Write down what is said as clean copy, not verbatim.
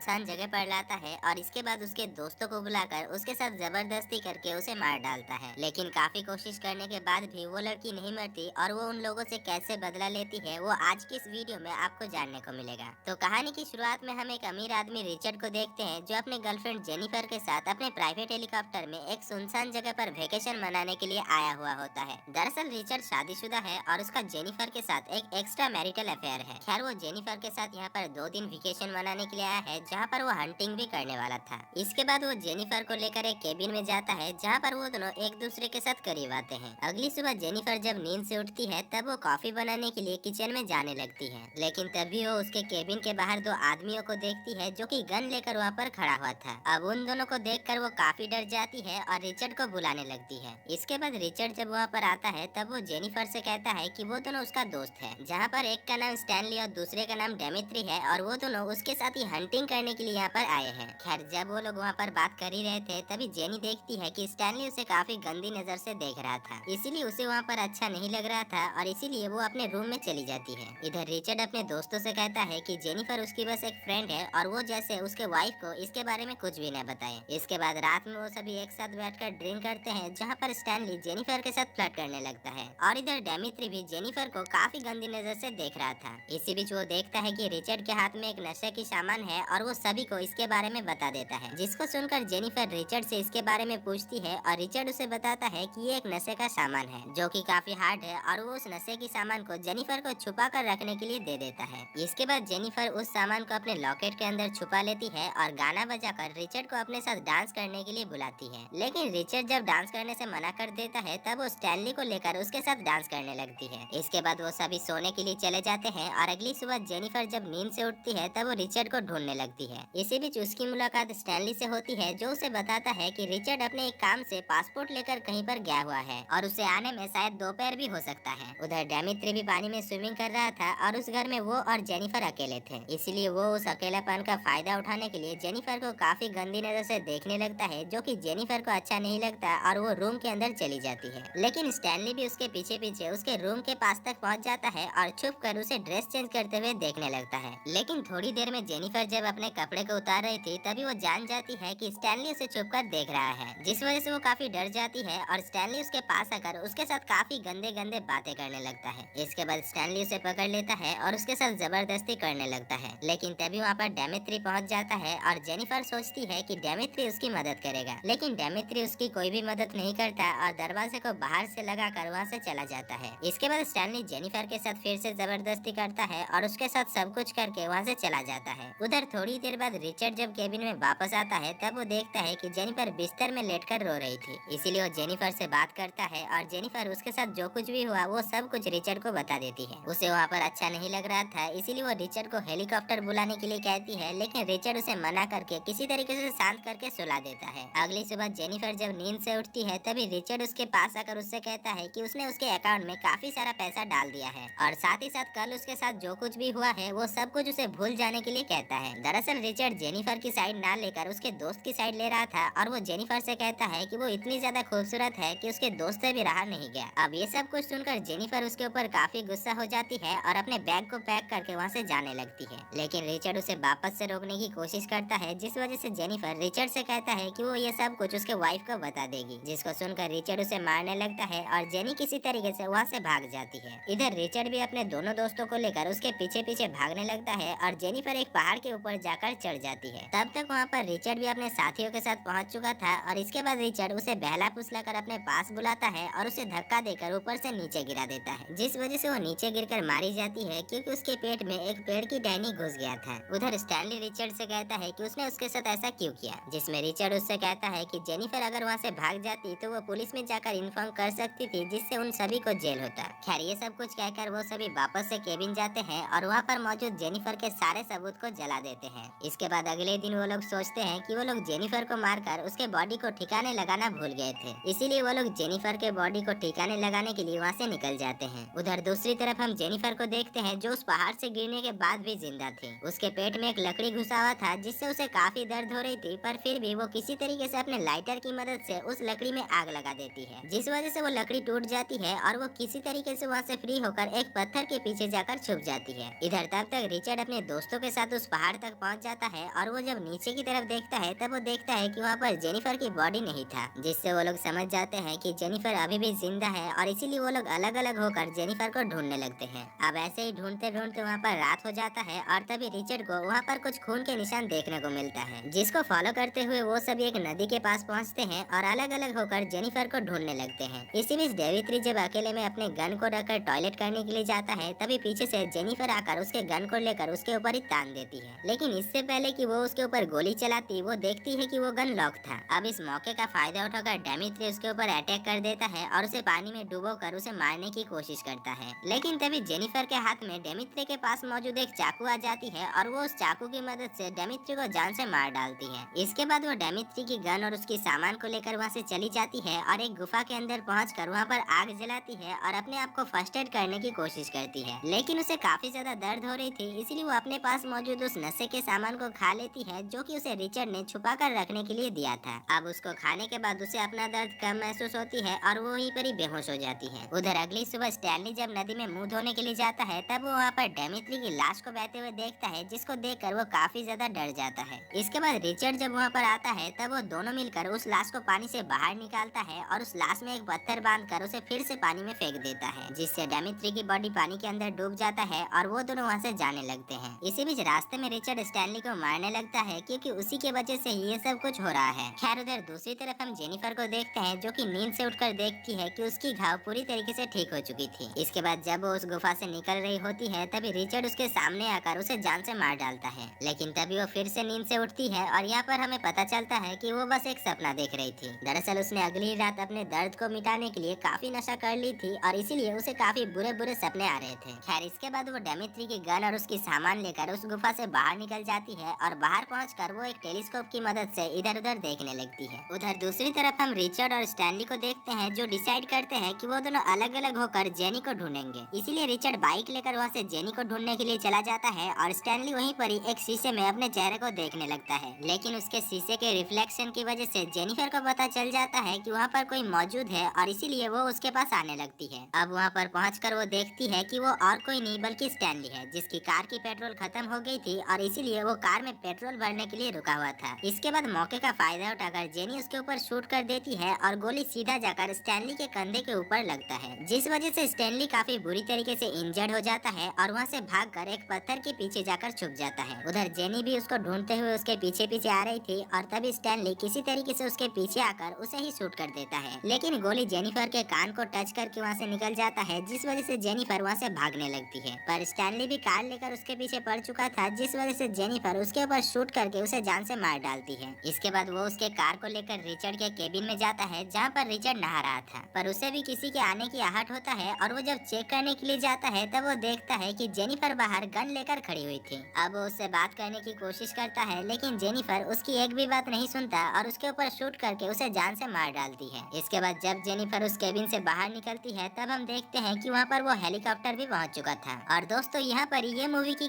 सुनसान जगह पर लाता है और इसके बाद उसके दोस्तों को बुलाकर उसके साथ जबरदस्ती करके उसे मार डालता है। लेकिन काफी कोशिश करने के बाद भी वो लड़की नहीं मरती और वो उन लोगों से कैसे बदला लेती है वो आज की इस वीडियो में आपको जानने को मिलेगा। तो कहानी की शुरुआत में हम एक अमीर आदमी रिचर्ड को देखते हैं जो अपने गर्लफ्रेंड जेनिफर के साथ अपने प्राइवेट हेलीकॉप्टर में एक सुनसान जगह पर वेकेशन मनाने के लिए आया हुआ होता है। दरअसल रिचर्ड शादीशुदा है और उसका जेनिफर के साथ एक एक्स्ट्रा मैरिटल अफेयर है। खैर वो जेनिफर के साथ यहाँ पर 2 दिन वेकेशन मनाने के लिए आया है जहाँ पर वो हंटिंग भी करने वाला था। इसके बाद वो जेनिफर को लेकर एक केबिन में जाता है जहाँ पर वो दोनों एक दूसरे के साथ करीब आते हैं। अगली सुबह जेनिफर जब नींद से उठती है तब वो कॉफी बनाने के लिए किचन में जाने लगती है। लेकिन तभी वो उसके केबिन के बाहर 2 आदमियों को देखती है जो कि गन लेकर वहाँ पर खड़ा हुआ था। अब उन दोनों को देखकर वो काफी डर जाती है और रिचर्ड को बुलाने लगती है। इसके बाद रिचर्ड जब वहाँ पर आता है तब वो जेनिफर से कहता है कि वो दोनों उसका दोस्त है, जहाँ पर एक का नाम स्टैनली और दूसरे का नाम डेमित्री है और वो दोनों उसके साथ ही हंटिंग करने के लिए यहाँ पर आए हैं। खैर जब वो लोग वहाँ पर बात कर ही रहे थे तभी जेनी देखती है कि स्टैनली उसे काफी गंदी नजर से देख रहा था, इसीलिए उसे वहाँ पर अच्छा नहीं लग रहा था और इसीलिए वो अपने रूम में चली जाती है। इधर रिचर्ड अपने दोस्तों से कहता है कि जेनिफर उसकी बस एक फ्रेंड है और वो जैसे उसके वाइफ को इसके बारे में कुछ भी न बताए। इसके बाद रात में वो सभी एक साथ बैठकर ड्रिंक करते हैं जहाँ पर स्टैनली जेनिफर के साथ फ्लर्ट करने लगता है और इधर डेमित्री भी जेनिफर को काफी गंदी नजर से देख रहा था। इसी बीच वो देखता है कि रिचर्ड के हाथ में एक नशे की सामान है और वो सभी को इसके बारे में बता देता है, जिसको सुनकर जेनिफर रिचर्ड से इसके बारे में पूछती है और रिचर्ड उसे बताता है कि ये एक नशे का सामान है जो कि काफी हार्ड है और वो उस नशे की सामान को जेनिफर को छुपा कर रखने के लिए दे देता है। इसके बाद जेनिफर उस सामान को अपने लॉकेट के अंदर छुपा लेती है और गाना बजाकर रिचर्ड को अपने साथ डांस करने के लिए बुलाती है। लेकिन रिचर्ड जब डांस करने से मना कर देता है तब वो स्टैनली को लेकर उसके साथ डांस करने लगती है। इसके बाद वो सभी सोने के लिए चले जाते हैं और अगली सुबह जेनिफर जब नींद से उठती है तब वो रिचर्ड को ढूंढने लगती है। इसी बीच उसकी मुलाकात स्टैनली से होती है जो उसे बताता है कि रिचर्ड अपने एक काम से पासपोर्ट लेकर कहीं पर गया हुआ है और उसे आने में शायद दोपहर भी हो सकता है। उधर डेमित्री भी पानी में स्विमिंग कर रहा था और उस घर में वो और जेनिफर अकेले थे, इसलिए वो उस अकेलापन का फायदा उठाने के लिए जेनिफर को काफी गंदी नजर से देखने लगता है, जो कि जेनिफर को अच्छा नहीं लगता और वो रूम के अंदर चली जाती है। लेकिन स्टैनली भी उसके पीछे पीछे उसके रूम के पास तक पहुंच जाता है और छुप कर उसे ड्रेस चेंज करते हुए देखने लगता है। लेकिन थोड़ी देर में जेनिफर जब अपने कपड़े को उतार रही थी तभी वो जान जाती है कि स्टैनली उसे छुप कर देख रहा है, जिस वजह से वो काफी डर जाती है और स्टैनली उसके पास आकर उसके साथ काफी गंदे गंदे बातें करने लगता है। इसके बाद स्टैनली उसे पकड़ लेता है और उसके साथ जबरदस्ती करने लगता है। लेकिन तभी वहाँ पर डेमित्री पहुंच जाता है और जेनिफर सोचती है कि डेमित्री उसकी मदद करेगा, लेकिन डेमित्री उसकी कोई भी मदद नहीं करता और दरवाजे को बाहर से लगाकर वहाँ से चला जाता है। इसके बाद स्टैनली जेनिफर के साथ फिर से जबरदस्ती करता है और उसके साथ सब कुछ करके वहाँ से चला जाता है। उधर थोड़ी देर बाद रिचर्ड जब केबिन में वापस आता है तब वो देखता है कि जेनिफर बिस्तर में लेटकर रो रही थी, इसीलिए वो जेनिफर से बात करता है और जेनिफर उसके साथ जो कुछ भी हुआ वो सब कुछ रिचर्ड को बता देती है। उसे वहाँ पर अच्छा नहीं लग रहा था, इसीलिए वो रिचर्ड को हेलीकॉप्टर बुलाने के लिए कहती है, लेकिन रिचर्ड उसे मना करके किसी तरीके से शांत करके सुला देता है। अगली सुबह जेनिफर जब नींद से उठती है तभी रिचर्ड उसके पास आकर उससे कहता है कि उसने उसके अकाउंट में काफी सारा पैसा डाल दिया है और साथ ही साथ कल उसके साथ जो कुछ भी हुआ है वो सब कुछ उसे भूल जाने के लिए कहता है। दरअसल रिचर्ड जेनिफर की साइड ना लेकर उसके दोस्त की साइड ले रहा था और वो जेनिफर से कहता है कि वो इतनी ज्यादा खूबसूरत है कि उसके दोस्त से भी रहा नहीं गया। अब ये सब कुछ सुनकर जेनिफर उसके ऊपर काफी गुस्सा हो जाती है और अपने बैग को पैक करके वहाँ से जाने लगती है। लेकिन रिचर्ड उसे वापस से रोकने की कोशिश करता है, जिस वजह से जेनिफर रिचर्ड से कहता है कि वो ये सब कुछ उसके वाइफ को बता देगी, जिसको सुनकर रिचर्ड उसे मारने लगता है और जेनी किसी तरीके से वहाँ से भाग जाती है। इधर रिचर्ड भी अपने दोनों दोस्तों को लेकर उसके पीछे पीछे भागने लगता है और जेनिफर एक पहाड़ के ऊपर जाकर चढ़ जाती है। तब तक वहाँ पर रिचर्ड भी अपने साथियों के साथ पहुँच चुका था और इसके बाद रिचर्ड उसे बहला फुसला कर अपने पास बुलाता है और उसे धक्का देकर ऊपर से नीचे गिरा देता है, जिस वजह से वो नीचे गिरकर मारी जाती है क्योंकि उसके पेट में एक पेड़ की टहनी घुस गया था। उधर स्टैनली रिचर्ड से कहता है कि उसने उसके साथ ऐसा क्यों किया, जिसमें रिचर्ड उससे कहता है कि जेनिफर अगर वहाँ से भाग जाती तो वो पुलिस में जाकर इन्फॉर्म कर सकती थी, जिससे उन सभी को जेल होता। खैर ये सब कुछ कहकर वो सभी वापस से केबिन जाते हैं और वहाँ पर मौजूद जेनिफर के सारे सबूत को जला देते हैं। इसके बाद अगले दिन वो लोग सोचते हैं कि वो लोग जेनिफर को मारकर उसके बॉडी को ठिकाने लगाना भूल गए थे, इसीलिए वो लोग जेनिफर के बॉडी को ठिकाने लगाने के लिए वहाँ से निकल जाते हैं। उधर दूसरी तरफ हम जेनिफर को देखते हैं जो उस पहाड़ से गिरने के बाद भी जिंदा थी। उसके पेट में एक लकड़ी घुसा हुआ था जिससे उसे काफी दर्द हो रही थी, पर फिर भी वो किसी तरीके से अपने लाइटर की मदद से उस लकड़ी में आग लगा देती है, जिस वजह से वो लकड़ी टूट जाती है और वो किसी तरीके से वहाँ से फ्री होकर एक पत्थर के पीछे जाकर छुप जाती है। इधर तब तक रिचर्ड अपने दोस्तों के साथ उस पहाड़ तक पहुँच पहुंच जाता है और वो जब नीचे की तरफ देखता है तब वो देखता है कि वहाँ पर जेनिफर की बॉडी नहीं था, जिससे वो लोग समझ जाते हैं कि जेनिफर अभी भी जिंदा है और इसीलिए वो लोग अलग अलग होकर जेनिफर को ढूंढने लगते हैं। अब ऐसे ही ढूंढते ढूंढते वहाँ पर रात हो जाता है और तभी रिचर्ड को वहाँ पर कुछ खून के निशान देखने को मिलता है, जिसको फॉलो करते हुए वो सभी एक नदी के पास पहुँचते हैं और अलग अलग होकर जेनिफर को ढूंढने लगते हैं। इसी बीच डेविड जब अकेले में अपने गन को रखकर टॉयलेट करने के लिए जाता है तभी पीछे से जेनिफर आकर उसके गन को लेकर उसके ऊपर ही तान देती है, लेकिन इससे पहले कि वो उसके ऊपर गोली चलाती वो देखती है कि वो गन लॉक था। अब इस मौके का फायदा उठाकर डेमित्री उसके ऊपर अटैक कर देता है और उसे पानी में डुबोकर उसे मारने की कोशिश करता है, लेकिन तभी जेनिफर के हाथ में डेमित्री के पास मौजूद एक चाकू आ जाती है और वो उस चाकू की मदद से डेमित्री को जान से मार डालती है। इसके बाद वो डेमित्री की गन और उसकी सामान को लेकर वहाँ से चली जाती है और एक गुफा के अंदर पहुंचकर वहाँ पर आग जलाती है और अपने आप को फर्स्ट एड करने की कोशिश करती है, लेकिन उसे काफी ज्यादा दर्द हो रही थी, इसलिए वो अपने पास मौजूद उस नशे के सामान को खा लेती है जो कि उसे रिचर्ड ने छुपा कर रखने के लिए दिया था। अब उसको खाने के बाद उसे अपना दर्द कम महसूस होती है और वो वहीं पर ही बेहोश हो जाती है। उधर अगली सुबह स्टैनली जब नदी में मुंह धोने के लिए जाता है तब वो वहाँ पर डेमित्री की लाश को बहते हुए देखता है, जिसको देखकर वो काफी ज्यादा डर जाता है। इसके बाद रिचर्ड जब वहाँ पर आता है तब वो दोनों मिलकर उस लाश को पानी से बाहर निकालता है और उस लाश में एक पत्थर बांधकर उसे फिर से पानी में फेंक देता है, जिससे डेमित्री की बॉडी पानी के अंदर डूब जाता है और वो दोनों वहाँ से जाने लगते हैं। इसी बीच रास्ते में रिचर्ड स्टैनली को मारने लगता है क्योंकि उसी के वजह से ही ये सब कुछ हो रहा है। खैर उधर दूसरी तरफ हम जेनिफर को देखते हैं जो कि नींद से उठकर देखती है कि उसकी घाव पूरी तरीके से ठीक हो चुकी थी। इसके बाद जब वो उस गुफा से निकल रही होती है तभी रिचर्ड उसके सामने आकर उसे जान से मार डालता है, लेकिन तभी वो फिर से नींद से उठती है और यहाँ पर हमें पता चलता है कि वो बस एक सपना देख रही थी। दरअसल उसने अगली रात अपने दर्द को मिटाने के लिए काफी नशा कर ली थी और इसीलिए उसे काफी बुरे बुरे सपने आ रहे थे। खैर इसके बाद वो डेमित्री की गन और उसकी सामान लेकर उस गुफा से बाहर निकल जाती है और बाहर पहुंचकर वो एक टेलीस्कोप की मदद से इधर उधर देखने लगती है। उधर दूसरी तरफ हम रिचर्ड और स्टैनली को देखते हैं जो डिसाइड करते हैं कि वो दोनों अलग अलग होकर जेनी को ढूंढेंगे। इसीलिए रिचर्ड बाइक लेकर वहाँ से जेनी को ढूंढने के लिए चला जाता है और स्टैनली वहीं पर ही एक शीशे में अपने चेहरे को देखने लगता है, लेकिन उसके शीशे के रिफ्लेक्शन की वजह से जेनिफर को पता चल जाता है कि वहाँ पर कोई मौजूद है और इसीलिए वो उसके पास आने लगती है। अब वहाँ पर पहुंचकर वो देखती है कि वो और कोई नहीं बल्कि स्टैनली है, जिसकी कार की पेट्रोल खत्म हो गई थी और इसीलिए वो कार में पेट्रोल भरने के लिए रुका हुआ था। इसके बाद मौके का फायदा उठाकर जेनी उसके ऊपर शूट कर देती है और गोली सीधा जाकर स्टैनली के कंधे के ऊपर लगता है, जिस वजह से स्टैनली काफी बुरी तरीके से इंजर्ड हो जाता है और वहाँ से भागकर एक पत्थर के पीछे जाकर छुप जाता है। उधर जेनी भी उसको ढूंढते हुए उसके पीछे पीछे आ रही थी और तभी स्टैनली किसी तरीके से उसके पीछे आकर उसे ही शूट कर देता है, लेकिन गोली जेनिफर के कान को टच करके वहाँ से निकल जाता है, जिस वजह से जेनिफर वहाँ से भागने लगती है। पर स्टैनली भी कार लेकर उसके पीछे पड़ चुका था, जिस वजह से जेनिफर उसके ऊपर शूट करके उसे जान से मार डालती है। इसके बाद वो उसके कार को लेकर रिचर्ड के केबिन में जाता है जहाँ पर रिचर्ड नहा रहा था, पर उसे भी किसी के आने की आहट होता है और वो जब चेक करने के लिए जाता है तब वो देखता है कि जेनिफर बाहर गन लेकर खड़ी हुई थी। अब वो उससे बात करने की कोशिश करता है, लेकिन जेनिफर उसकी एक भी बात नहीं सुनता और उसके ऊपर शूट करके उसे जान से मार डालती है। इसके बाद जब जेनिफर उस केबिन से बाहर निकलती है तब हम देखते हैं कि वहाँ पर वो हेलीकॉप्टर भी पहुँच चुका था। और दोस्तों यहाँ पर ये मूवी की